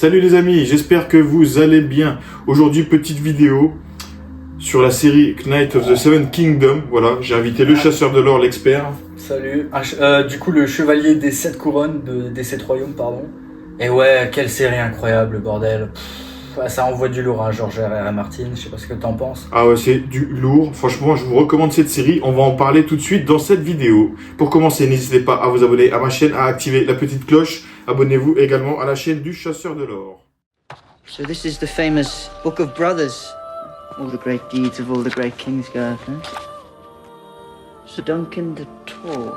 Salut les amis, j'espère que vous allez bien. Aujourd'hui, petite vidéo sur la série Knight of the Seven Kingdoms. Voilà, j'ai invité le chasseur de l'or, l'expert. Salut. Du coup, le chevalier des 7 couronnes, des 7 royaumes, pardon. Et ouais, quelle série incroyable, bordel. Ça envoie du lourd, hein, George R.R. Martin. Je sais pas ce que t'en penses. Ah ouais, c'est du lourd. Franchement, je vous recommande cette série. On va en parler tout de suite dans cette vidéo. Pour commencer, n'hésitez pas à vous abonner à ma chaîne, à activer la petite cloche. Abonnez-vous également à la chaîne du chasseur de l'or. So this is the famous Book of Brothers. All the great deeds of all the great kings, Gareth, eh? Sir Duncan the Tall.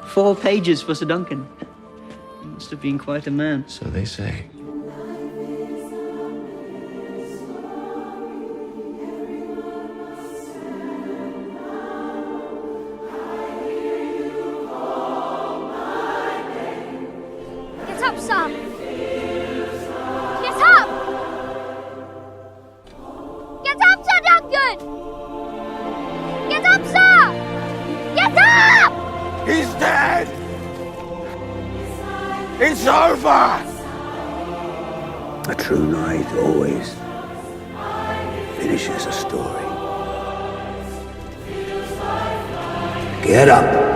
4 pages for Sir Duncan. He must have been quite a man. So they say. Get up, Sam! Get up! Get up, Sir Duncan! Get up, sir! Get up! He's dead! It's over! A true knight always finishes a story. Get up!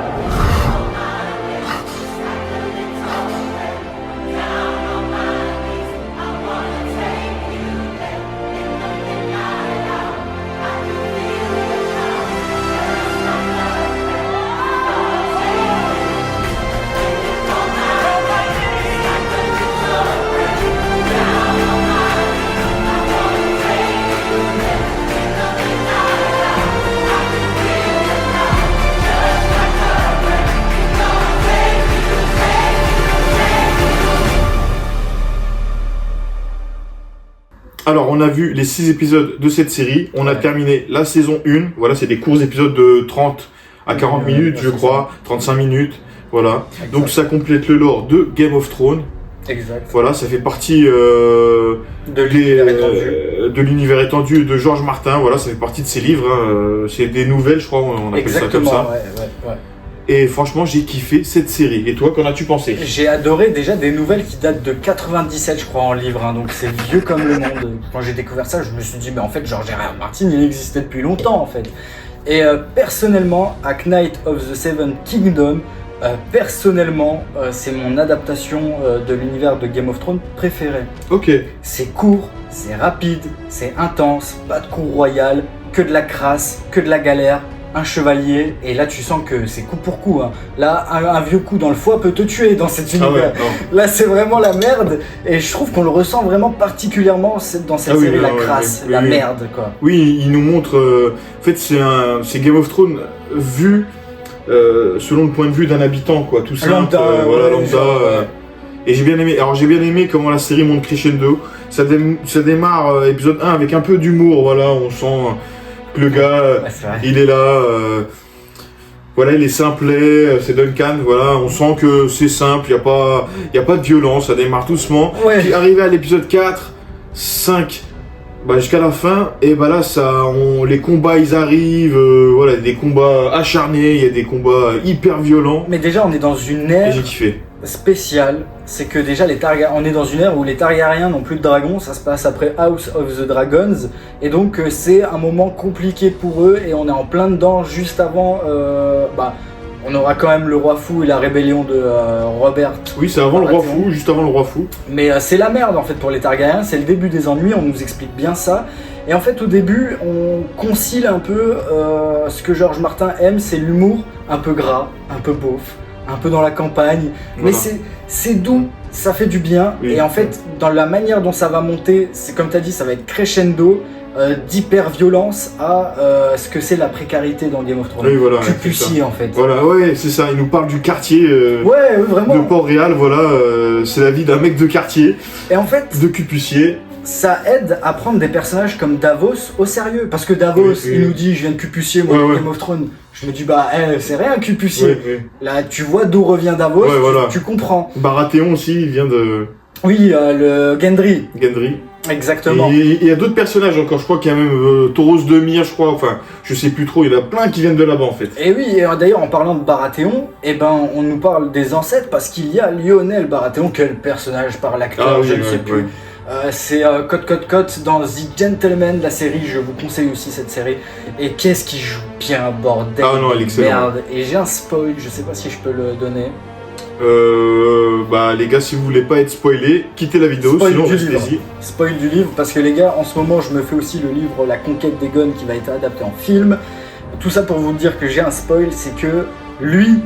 Alors, on a vu les 6 épisodes de cette série. On a terminé la saison 1. Voilà, c'est des courts épisodes de 30 à 40 minutes, je crois. 35 minutes. Voilà. Exact. Donc, ça complète le lore de Game of Thrones. Exact. Voilà, ça fait partie De l'univers étendu. de l'univers étendu de George Martin. Voilà, ça fait partie de ses livres. Hein. C'est des nouvelles, je crois, on appelle ça comme Exactement, ça. ouais. Et franchement, j'ai kiffé cette série. Et toi, qu'en as-tu pensé? J'ai adoré déjà des nouvelles qui datent de 97, je crois, en livre. Hein, donc c'est vieux comme le monde. Quand j'ai découvert ça, je me suis dit, mais en fait, George R.R. Martin, il existait depuis longtemps, en fait. Et personnellement, à Knight of the Seven Kingdoms, c'est mon adaptation de l'univers de Game of Thrones préférée. Ok. C'est court, c'est rapide, c'est intense, pas de cour royale, que de la crasse, que de la galère, un chevalier, et là tu sens que c'est coup pour coup. Hein. Là, un vieux coup dans le foie peut te tuer dans cet univers. Ah ouais, non. Là, c'est vraiment la merde, et je trouve qu'on le ressent vraiment particulièrement dans cette Ah oui, série, non, la ouais, crasse, oui, la oui. merde, quoi. Oui, il nous montre. En fait, c'est Game of Thrones vu selon le point de vue d'un habitant, quoi. Tout simple. Lambda, voilà, ouais, lambda. genre, ouais. Et j'ai bien aimé. Alors, j'ai bien aimé comment la série monte crescendo. Ça démarre épisode 1 avec un peu d'humour. Voilà, on sent que le gars, Ouais, c'est vrai. il est là. Voilà, il est simplet, c'est Duncan, voilà, on sent que c'est simple, il y a pas de violence, ça démarre doucement. Ouais. Puis arrivé à l'épisode 4, 5, jusqu'à la fin, et là, les combats, ils arrivent, voilà, des combats acharnés, il y a des combats hyper violents, Mais déjà, on est dans une et ère j'ai kiffé. spécial, c'est que déjà on est dans une ère où les Targaryens n'ont plus de dragons, ça se passe après House of the Dragons, et donc c'est un moment compliqué pour eux, et on est en plein dedans juste avant, on aura quand même le roi fou et la rébellion de Robert, Oui, c'est avant le roi fou, juste avant le roi fou. mais c'est la merde en fait pour les Targaryens, c'est le début des ennuis, on nous explique bien ça, et en fait au début on concile un peu ce que George Martin aime, c'est l'humour un peu gras, un peu beauf, un peu dans la campagne, mais Voilà. c'est doux, ça fait du bien, Oui. et en fait dans la manière dont ça va monter, c'est comme tu as dit, ça va être crescendo, d'hyper-violence à ce que c'est la précarité dans Game of Thrones. Oui, voilà, Cupucier en fait. Voilà, ouais, c'est ça, il nous parle du quartier Ouais, vraiment. de Port-Réal, voilà, c'est la vie d'un mec de quartier, Et en fait, de Cupucier. ça aide à prendre des personnages comme Davos au sérieux. Parce que Davos, Oui. il nous dit, je viens de Cupucier, moi, Ouais, de ouais. Game of Thrones. Je me dis, c'est rien, Cupucier. Oui. Là, tu vois d'où revient Davos, Ouais, voilà. tu comprends. Baratheon aussi, il vient de Oui, le Gendry. Gendry. Exactement. Et il y a d'autres personnages encore, je crois qu'il y a même Tauros de Myr, je crois, enfin, je sais plus trop, il y en a plein qui viennent de là-bas en fait. Et oui, et d'ailleurs en parlant de Baratheon, eh ben on nous parle des ancêtres parce qu'il y a Lionel Baratheon, quel personnage par l'acteur, je ne sais plus. C'est Cote dans The Gentleman, la série, je vous conseille aussi cette série. Et qu'est-ce qu'il joue bien, bordel. Ah non, elle est excellente. Merde. Et j'ai un spoil, je sais pas si je peux le donner. Bah les gars, si vous voulez pas être spoilé, quittez la vidéo, Spoil sinon du livre. restez-y. Spoil du livre, parce que les gars, en ce moment, je me fais aussi le livre La Conquête d'Aegon qui va être adapté en film. Tout ça pour vous dire que j'ai un spoil, c'est que lui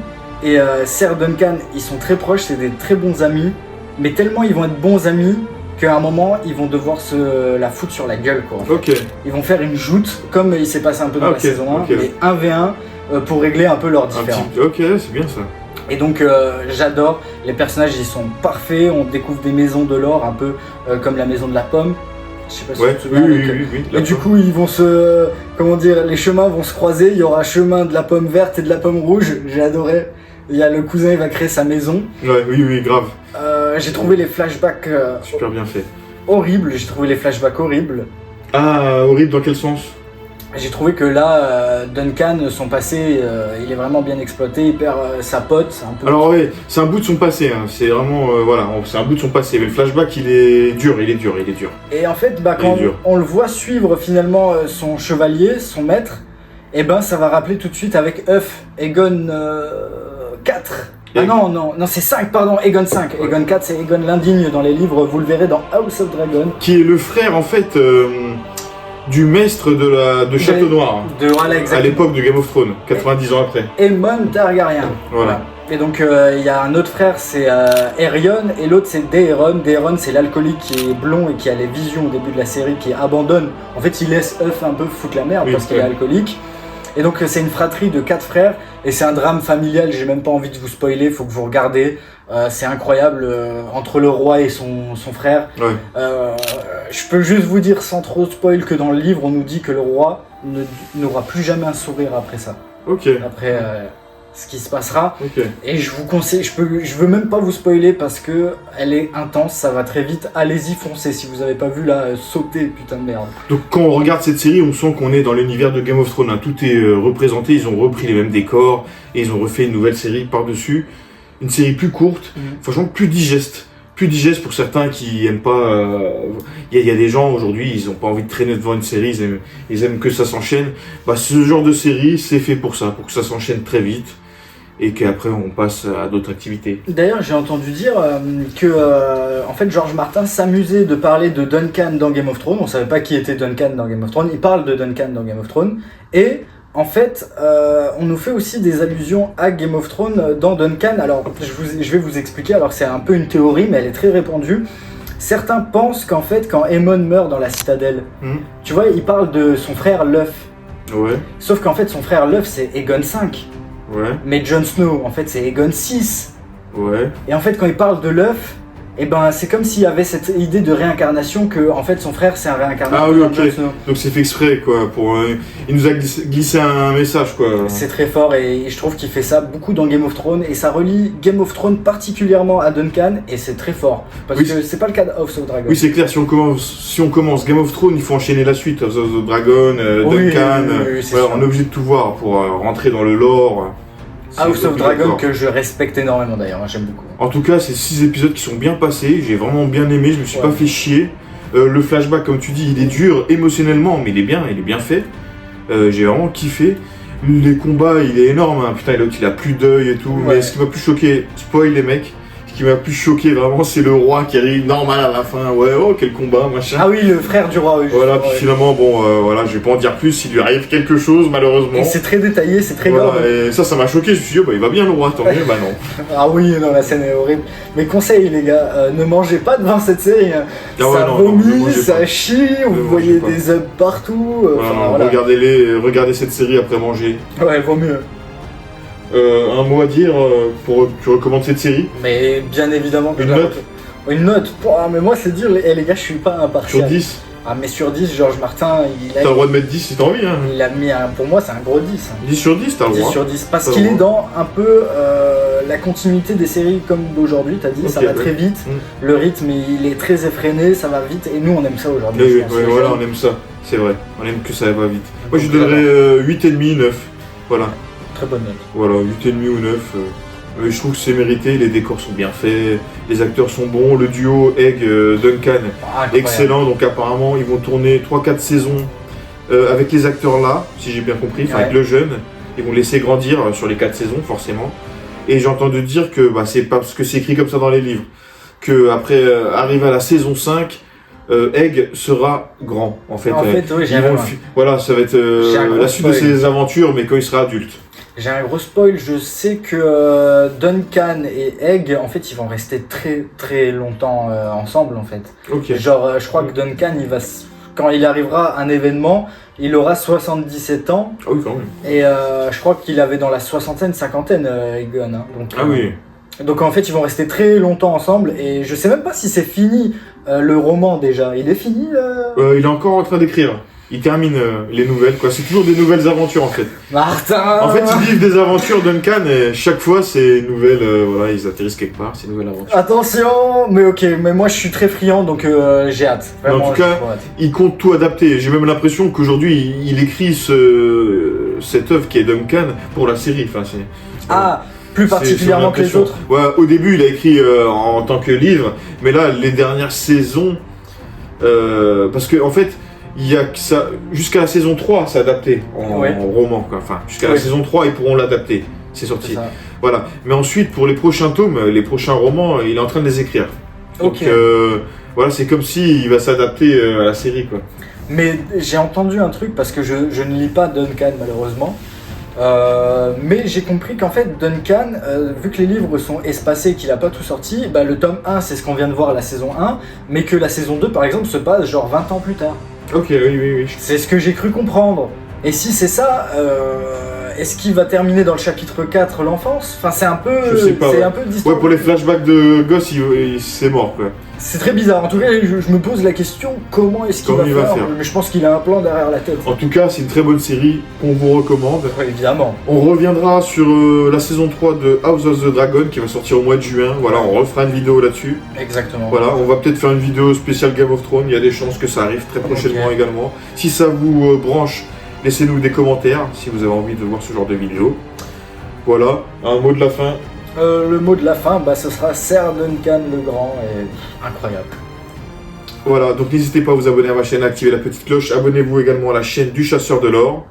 et Ser Duncan, ils sont très proches, c'est des très bons amis, mais tellement ils vont être bons amis qu'à un moment, ils vont devoir se la foutre sur la gueule, quoi. En fait. Ok. Ils vont faire une joute, comme il s'est passé un peu dans la saison 1, ok. mais 1v1 pour régler un peu leurs différends. Ok, c'est bien ça. Et donc j'adore, les personnages ils sont parfaits, on découvre des maisons de l'or un peu comme la maison de la pomme. Je sais pas si Ouais, tu te souviens. oui. Et du coup ils vont se... Comment dire, les chemins vont se croiser, il y aura chemin de la pomme verte et de la pomme rouge, j'ai adoré. Il y a le cousin, il va créer sa maison. Ouais, oui, grave. J'ai trouvé les flashbacks Super bien fait. horribles, j'ai trouvé les flashbacks horribles. Ah, horrible dans quel sens? J'ai trouvé que là, Duncan, son passé, il est vraiment bien exploité, il perd sa pote, c'est un peu... Alors ouais, c'est un bout de son passé, hein. C'est vraiment, voilà, c'est un bout de son passé. Mais le flashback, il est dur. Et en fait, bah, quand on le voit suivre finalement son chevalier, son maître, et ben ça va rappeler tout de suite avec Euf, Aegon 4. Ah non, c'est 5, pardon, Aegon 5. Ouais. Aegon 4, c'est Aegon l'indigne dans les livres, vous le verrez dans House of Dragon. Qui est le frère, en fait, du maître de Château Noir. Voilà, à l'époque de Game of Thrones, 90 ans après. Aemon Targaryen. Voilà. Et donc il y a un autre frère, c'est Aerion, et l'autre c'est Daeron. Daeron, c'est l'alcoolique qui est blond et qui a les visions au début de la série, qui abandonne. En fait, il laisse Euf un peu foutre la merde parce qu'il est alcoolique. Et donc c'est une fratrie de 4 frères, et c'est un drame familial, j'ai même pas envie de vous spoiler, faut que vous regardez. C'est incroyable, entre le roi et son frère. Ouais. Je peux juste vous dire sans trop spoil que dans le livre, on nous dit que le roi n'aura plus jamais un sourire après ça. Ok. Après ce qui se passera. Ok. Et je vous conseille, je veux même pas vous spoiler parce que elle est intense, ça va très vite. Allez-y, foncez. Si vous avez pas vu là, sautez, putain de merde. Donc quand on regarde cette série, on sent qu'on est dans l'univers de Game of Thrones. Hein. Tout est représenté, ils ont repris les mêmes décors et ils ont refait une nouvelle série par-dessus. Une série plus courte, franchement plus digeste. Plus digeste pour certains qui aiment pas. Il y a des gens aujourd'hui, ils ont pas envie de traîner devant une série, ils aiment que ça s'enchaîne. Bah, ce genre de série, c'est fait pour ça, pour que ça s'enchaîne très vite et qu'après on passe à d'autres activités. D'ailleurs, j'ai entendu dire que en fait George Martin s'amusait de parler de Duncan dans Game of Thrones. On savait pas qui était Duncan dans Game of Thrones. Il parle de Duncan dans Game of Thrones et en fait, on nous fait aussi des allusions à Game of Thrones dans Duncan. Alors, je vais vous expliquer. Alors, c'est un peu une théorie, mais elle est très répandue. Certains pensent qu'en fait, quand Aemon meurt dans la citadelle, tu vois, il parle de son frère Luff. Ouais. Sauf qu'en fait, son frère Luff, c'est Aegon 5. Ouais. Mais Jon Snow, en fait, c'est Aegon 6. Ouais. Et en fait, quand il parle de Luff, et ben c'est comme s'il y avait cette idée de réincarnation que en fait son frère c'est un réincarnateur. Ah oui, ok. Donc c'est fait exprès quoi. Il nous a glissé un message quoi. C'est très fort et je trouve qu'il fait ça beaucoup dans Game of Thrones et ça relie Game of Thrones particulièrement à Duncan et c'est très fort parce que c'est pas le cas de House of Dragon. Oui c'est clair. Si on commence Game of Thrones, il faut enchaîner la suite. House of Dragon, Duncan. Voilà, on est obligé de tout voir pour rentrer dans le lore. House of Dragon que je respecte énormément d'ailleurs, moi j'aime beaucoup. En tout cas, c'est 6 épisodes qui sont bien passés, j'ai vraiment bien aimé, je me suis pas fait chier. Le flashback, comme tu dis, il est dur émotionnellement, mais il est bien fait. J'ai vraiment kiffé. Les combats, il est énorme, hein. Putain, l'autre il a plus d'œil et tout. Ouais. Mais ce qui m'a plus choqué, spoil les mecs, ce qui m'a plus choqué vraiment, c'est le roi qui arrive normal à la fin. Ouais, oh quel combat, machin. Ah oui, le frère du roi. Oui, voilà, puis finalement, bon, voilà, je vais pas en dire plus, il lui arrive quelque chose, malheureusement. Et c'est très détaillé, c'est très voilà, gore. Et ça m'a choqué, je me suis dit, bah, il va bien le roi, tant mieux, bah non. Ah oui, non, la scène est horrible. Mais conseil, les gars, ne mangez pas devant cette série. Ah ouais, ça vomit, ça chie, vous voyez des œufs partout. Voilà. Regardez cette série après manger. Ouais, vaut mieux. Un mot à dire pour tu recommandes cette série? Mais bien évidemment que une note. Une note. Mais moi c'est dire les gars, je suis pas impartial. Sur 10. Ah mais sur 10, George Martin, t'as le droit de mettre 10 si t'as envie hein. Il a mis pour moi c'est un gros 10. 10 sur 10 t'as le droit. 10 sur 10 parce qu'il est dans un peu la continuité des séries comme d'aujourd'hui, t'as dit, ça Ok, va ouais. très vite, le rythme il est très effréné, ça va vite, et nous on aime ça aujourd'hui. je Oui, pense, oui, les voilà, jeunes. on aime ça, c'est vrai. On aime que ça va vite. Moi, je Donc, donnerais 8,5, 9. Voilà, Très bonne note. voilà, 8,5 ou 9. Mais je trouve que c'est mérité, les décors sont bien faits, les acteurs sont bons, le duo Egg-Duncan, Incroyable. excellent. Donc apparemment, ils vont tourner 3-4 saisons avec les acteurs là, si j'ai bien compris, enfin, Ouais. avec le jeune. Ils vont laisser grandir sur les 4 saisons, forcément. Et j'ai entendu dire que c'est pas parce que c'est écrit comme ça dans les livres, que après arrivé à la saison 5, Egg sera grand. En fait, En fait, oui, ils vont voilà, ça va être J'ai un gros la suite de spoil. ses aventures, mais quand il sera adulte. J'ai un gros spoil, je sais que Duncan et Egg, en fait, ils vont rester très très longtemps ensemble, en fait. Ok. Genre, je crois que Duncan, quand il arrivera à un événement, il aura 77 ans, Ah oui, quand même. et je crois qu'il avait dans la soixantaine, cinquantaine, Egon. Hein. Donc, Ah oui. donc en fait, ils vont rester très longtemps ensemble, et je sais même pas si c'est fini le roman déjà. Il est fini Il est encore en train d'écrire. Il termine les nouvelles, quoi. C'est toujours des nouvelles aventures, en fait. Martin. En fait, ils vivent des aventures Duncan et chaque fois, c'est une nouvelle. Voilà, ils atterrissent quelque part, c'est une nouvelle aventure. Attention, mais ok, mais moi je suis très friand, donc j'ai hâte. Mais en Vraiment, tout cas, j'ai trop hâte. Il compte tout adapter. J'ai même l'impression qu'aujourd'hui, il écrit cette œuvre qui est Duncan pour la série. Enfin, Ah, plus c'est particulièrement son que les impression. autres. Ouais, au début, il a écrit en tant que livre, mais là, les dernières saisons, parce que en fait, il y a que ça jusqu'à la saison 3, c'est adapté en Ouais. roman, quoi. Enfin, jusqu'à la Ouais. saison 3, ils pourront l'adapter. C'est sorti. C'est ça. Voilà. Mais ensuite, pour les prochains tomes, les prochains romans, il est en train de les écrire. Donc, Ok. voilà, c'est comme si il va s'adapter à la série, quoi. Mais j'ai entendu un truc parce que je ne lis pas Duncan malheureusement. Mais j'ai compris qu'en fait Duncan, vu que les livres sont espacés, qu'il a pas tout sorti, bah, le tome 1 c'est ce qu'on vient de voir à la saison 1, mais que la saison 2 par exemple se passe genre 20 ans plus tard. Ok, oui. C'est ce que j'ai cru comprendre. Et si c'est ça, est-ce qu'il va terminer dans le chapitre 4 l'enfance? Enfin c'est un peu, Je sais pas, c'est ouais. un peu d'histoire. Ouais, pour les flashbacks de gosse, c'est mort, quoi. C'est très bizarre. En tout cas, je me pose la question comment est-ce qu'il Comment il va faire, faire. Mais je pense qu'il a un plan derrière la tête. En tout cas, c'est une très bonne série qu'on vous recommande. Ouais, évidemment. On reviendra sur la saison 3 de House of the Dragon qui va sortir au mois de juin. Voilà, on refera une vidéo là-dessus. Exactement. Voilà, on va peut-être faire une vidéo spéciale Game of Thrones. Il y a des chances que ça arrive très prochainement Ok. également. Si ça vous branche, laissez-nous des commentaires si vous avez envie de voir ce genre de vidéo. Voilà, un mot de la fin. Le mot de la fin, bah, ce sera Sir Duncan le Grand, et incroyable. Voilà, donc n'hésitez pas à vous abonner à ma chaîne, à activer la petite cloche. Abonnez-vous également à la chaîne du Chasseur de l'Or.